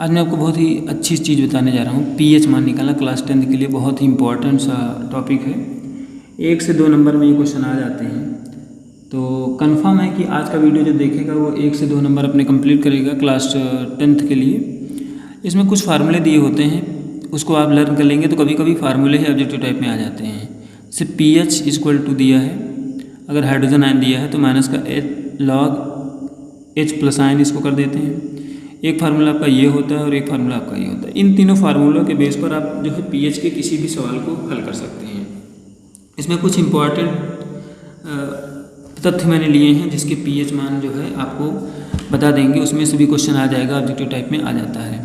आज मैं आपको बहुत ही अच्छी चीज़ बताने जा रहा हूँ। पीएच मान निकालना क्लास 10 के लिए बहुत ही इम्पोर्टेंट सा टॉपिक है। 1 से 2 नंबर में ये क्वेश्चन आ जाते हैं, तो कंफर्म है कि आज का वीडियो जो देखेगा वो 1 से 2 नंबर अपने कंप्लीट करेगा क्लास 10th के लिए। इसमें कुछ फार्मूले दिए होते हैं, उसको आप लर्न कर लेंगे तो कभी कभी फार्मूले ही ऑब्जेक्टिव टाइप में आ जाते हैं। जैसे पीएच इक्वल टू दिया है, अगर हाइड्रोजन आयन दिया है तो माइनस का लॉग एच प्लस आयन इसको कर देते हैं। एक फार्मूला आपका ये होता है और एक फार्मूला आपका ये होता है। इन तीनों फार्मूलों के बेस पर आप जो है पीएच के किसी भी सवाल को हल कर सकते हैं। इसमें कुछ इम्पॉर्टेंट तथ्य मैंने लिए हैं जिसके पीएच मान जो है आपको बता देंगे। उसमें से भी क्वेश्चन आ जाएगा, ऑब्जेक्टिव टाइप में आ जाता है।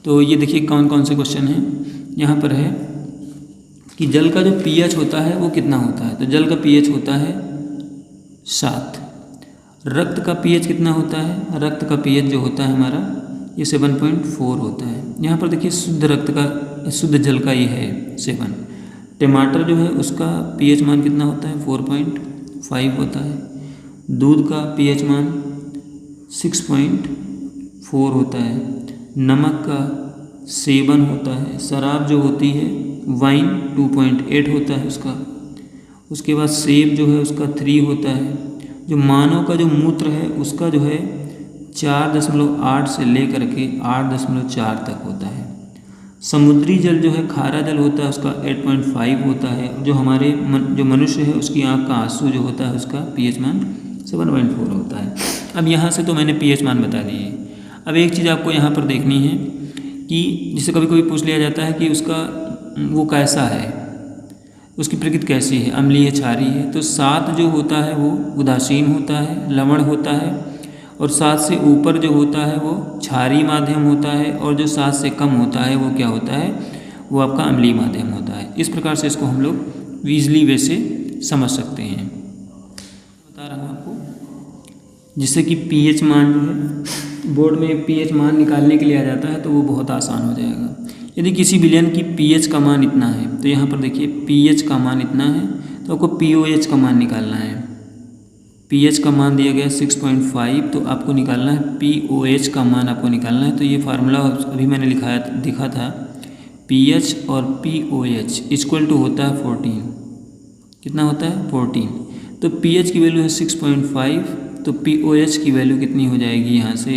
तो ये देखिए कौन कौन से क्वेश्चन हैं। यहाँ पर है कि जल का जो पीएच होता है वो कितना होता है, तो जल का पीएच होता है 7। रक्त का पीएच कितना होता है, रक्त का पीएच जो होता है हमारा ये 7.4 होता है। यहाँ पर देखिए शुद्ध रक्त का, शुद्ध जल का ये है 7। टमाटर जो है उसका पीएच मान कितना होता है 4.5 होता है। दूध का पीएच मान 6.4 होता है। नमक का 7 होता है। शराब जो होती है वाइन 2.8 होता है उसका। उसके बाद सेब जो है उसका 3 होता है। जो मानव का जो मूत्र है उसका जो है 4.8 से लेकर के 8.4 तक होता है। समुद्री जल जो है खारा जल होता है उसका 8.5 होता है। जो हमारे जो मनुष्य है उसकी आँख का आंसू जो होता है उसका पीएच मान 7.4 होता है। अब यहाँ से तो मैंने पीएच मान बता दिए। अब एक चीज़ आपको यहाँ पर देखनी है कि जिसे कभी कभी पूछ लिया जाता है कि उसका वो कैसा है, उसकी प्रकृति कैसी है, अम्लीय क्षारीय है। तो 7 जो होता है वो उदासीन होता है, लवण होता है। और 7 से ऊपर जो होता है वो क्षारीय माध्यम होता है। और जो 7 से कम होता है वो क्या होता है, वो आपका अम्लीय माध्यम होता है। इस प्रकार से इसको हम लोग ईजली वे से समझ सकते हैं। बता रहा हूँ आपको, जिससे कि पीएच मान जो है बोर्ड में पीएच मान निकालने के लिए आ जाता है तो वो बहुत आसान हो जाएगा। यदि किसी विलयन की पीएच का मान इतना है तो यहाँ पर देखिए पीएच का मान इतना है तो आपको पीओएच का मान निकालना है। पीएच का मान दिया गया 6.5, तो आपको निकालना है पीओएच का मान आपको निकालना है। तो ये फार्मूला अभी मैंने दिखा था, पीएच और पीओएच इक्वल टू होता है 14। कितना होता है 14। तो पीएच की वैल्यू है 6.5, तो पीओएच की वैल्यू कितनी हो जाएगी यहाँ से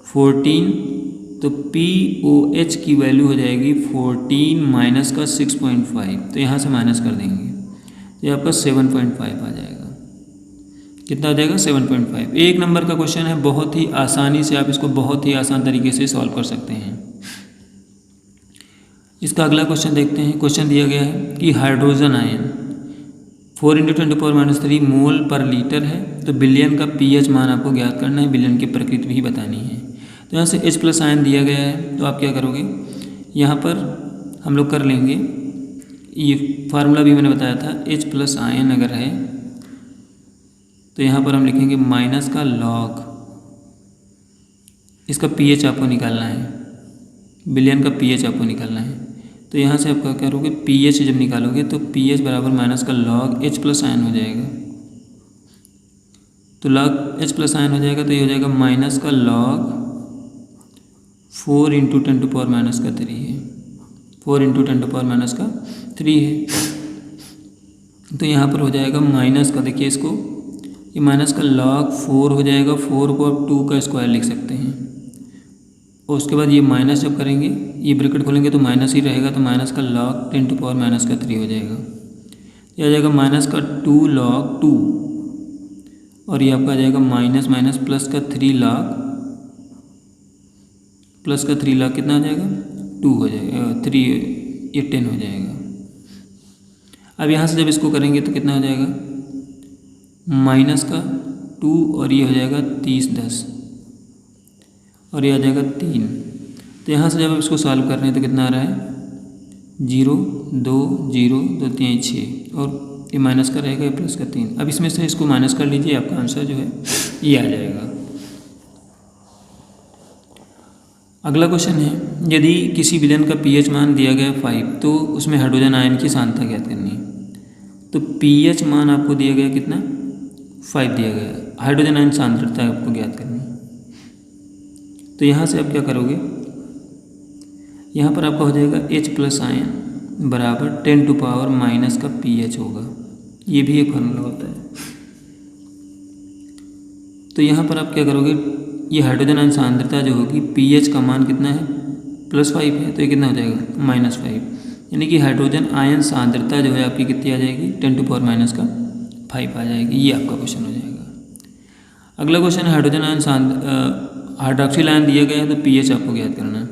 14। तो पीओएच की वैल्यू हो जाएगी 14 माइनस का 6.5, तो यहाँ से माइनस कर देंगे तो ये आपका 7.5 आ जाएगा। कितना आ जाएगा 7.5। एक नंबर का क्वेश्चन है, बहुत ही आसानी से आप इसको बहुत ही आसान तरीके से सॉल्व कर सकते हैं। इसका अगला क्वेश्चन देखते हैं। क्वेश्चन दिया गया है कि हाइड्रोजन आयन 4 × 10⁻³ मोल पर लीटर है। तो बिलियन का पीएच मान आपको ज्ञात करना है, बिलियन की प्रकृति भी बतानी है। तो यहाँ से H+ आयन दिया गया है, तो आप क्या करोगे, यहाँ पर हम लोग कर लेंगे। ये फार्मूला भी मैंने बताया था, H+ आयन अगर है तो यहाँ पर हम लिखेंगे माइनस का लॉग, इसका पीएच आपको निकालना है, बिलियन का पीएच आपको निकालना है। तो यहाँ से आप क्या करोगे, पीएच जब निकालोगे तो पीएच बराबर माइनस का लॉग H+ आयन हो जाएगा। तो लॉग H+ आयन हो जाएगा तो ये हो जाएगा माइनस का लॉग 4 × 10⁻³ है। 4 × 10⁻³ है। तो यहाँ पर हो जाएगा माइनस का, देखिए इसको, ये माइनस का लॉग 4 हो जाएगा। 4 को आप 2 का स्क्वायर लिख सकते हैं। और उसके बाद ये माइनस जब करेंगे, ये ब्रैकेट खोलेंगे तो माइनस ही रहेगा, तो माइनस का लॉग 10⁻³ हो जाएगा। ये आ जाएगा माइनस का 2 log 2, और ये आपका आ जाएगा माइनस माइनस प्लस का 3 log, प्लस का 3 log कितना हो जाएगा 2 हो जाएगा, 3 ये 10 हो जाएगा। अब यहाँ से जब इसको करेंगे तो कितना हो जाएगा माइनस का 2, और ये हो जाएगा 30×10, और ये आ जाएगा 3। तो यहाँ से जब आप इसको सॉल्व कर रहे हैं तो कितना आ रहा है 0 2 0 2 3 6, और ये माइनस का रहेगा, ये प्लस का 3। अब इसमें से इसको माइनस कर लीजिए, आपका आंसर जो है ये आ जाएगा। अगला क्वेश्चन है, यदि किसी विलयन का पीएच मान दिया गया 5 तो उसमें हाइड्रोजन आयन की सांद्रता ज्ञात करनी है। तो पीएच मान आपको दिया गया कितना 5 दिया गया, हाइड्रोजन आयन सांद्रता आपको ज्ञात करनी है। तो यहाँ से आप क्या करोगे, यहाँ पर आपका हो जाएगा H प्लस आयन बराबर 10 टू पावर माइनस का pH होगा। ये भी एक फार्मूला होता है। तो यहाँ पर आप क्या करोगे, ये हाइड्रोजन आयन सांद्रता जो होगी pH का मान कितना है, +5 है, तो ये कितना हो जाएगा -5, यानी कि हाइड्रोजन आयन सांद्रता जो है आपकी कितनी आ जाएगी, 10 टू पावर माइनस का 5 आ जाएगी। ये आपका क्वेश्चन हो जाएगा। अगला क्वेश्चन है हाइड्रोजन आयन हाइड्रोक्सिल आयन दिया गया है तो pH आपको ज्ञात करना है।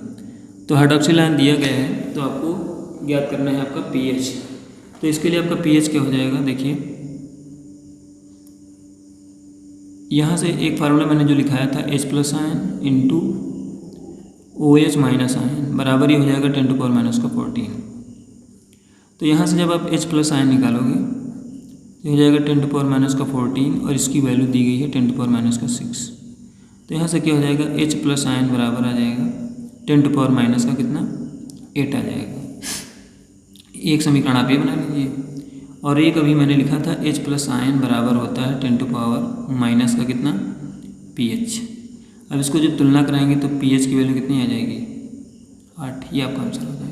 तो हाइड्रोक्सिल आयन दिया गया है तो आपको ज्ञात करना है आपका pH। तो इसके लिए आपका pH क्या हो जाएगा, देखिए यहाँ से एक फार्मूला मैंने जो लिखाया था H plus ion into OH minus ion बराबर ही हो जाएगा 10 टू पावर माइनस का 14। तो यहाँ से जब आप H प्लस आयन निकालोगे तो हो जाएगा 10 टू पावर माइनस का 14 और इसकी वैल्यू दी गई है 10 टू पावर माइनस का 6। तो यहाँ से क्या हो जाएगा, H प्लस आयन बराबर आ जाएगा 10 टू पावर माइनस का कितना, 8 आ जाएगा। एक समीकरण आप ये बना लीजिए। और एक अभी मैंने लिखा था H प्लस आयन बराबर होता है 10 टू पावर माइनस का कितना, pH। अब इसको जब तुलना कराएंगे तो pH की वैल्यू कितनी आ जाएगी, 8। ये आपका आंसर होगा।